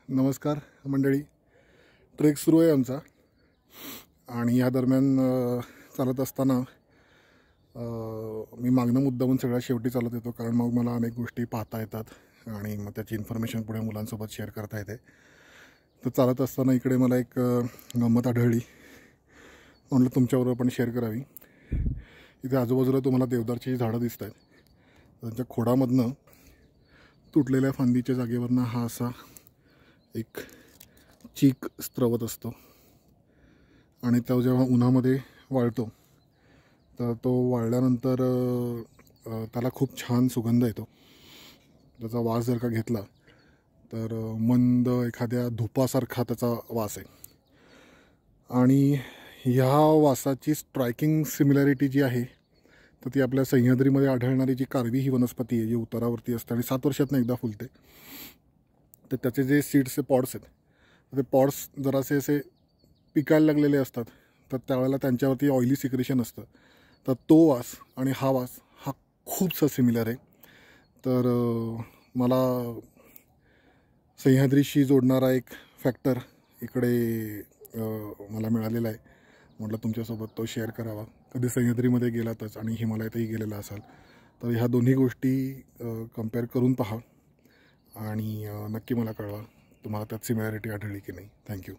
नमस्कार मंडळी. ट्रेक सुरू आहे आमचा आणि या दरम्यान चालत असताना मी मागणं मुद्दामून सगळ्यात शेवटी चालत येतो, कारण मग मला अनेक गोष्टी पाहता येतात आणि मग त्याची इन्फॉर्मेशन पुढे मुलांसोबत शेअर करता येते. तर चालत असताना इकडे मला एक गंमत आढळली, म्हटलं तुमच्याबरोबर पण शेअर करावी. इथे आजूबाजूला तुम्हाला देवदारची झाडं दिसत आहेत. त्यांच्या खोडामधनं तुटलेल्या फांदीच्या जागेवरनं हा असा एक चीक स्त्रवत असतो आणि तो जेव्हा उन्हामध्ये वाळतो तर तो वाळल्यानंतर त्याला खूप छान सुगंध येतो. त्याचा वास जर का घेतला तर मंद एखाद्या धुपासारखा त्याचा वास आहे. आणि ह्या वासाची स्ट्रायकिंग सिमिलॅरिटी जी आहे तर ती आपल्या सह्याद्रीमध्ये आढळणारी जी कारवी ही वनस्पती आहे, जी उतारावरती असते आणि 7 वर्षातनं एकदा फुलते. तर त्याचे जे सीड्सचे पॉड्स आहेत, ते पॉड्स जरासे असे पिकायला लागलेले असतात, तर त्यावेळेला त्यांच्यावरती ऑइली सिक्रेशन असतं. तर तो वास आणि हा वास हा खूपसा सिमिलर आहे. तर मला सह्याद्रीशी जोडणारा एक फॅक्टर इकडे मला मिळालेला आहे. म्हटलं तुमच्यासोबत तो शेअर करावा. कधी सह्याद्रीमध्ये गेलातच आणि हिमालयातही गेलेला असाल तर ह्या दोन्ही गोष्टी कंपेअर करून पहा आणि नक्की मला कळवा तुम्हाला त्यात सिमिलॅरिटी आढळली की नाही. थँक्यू.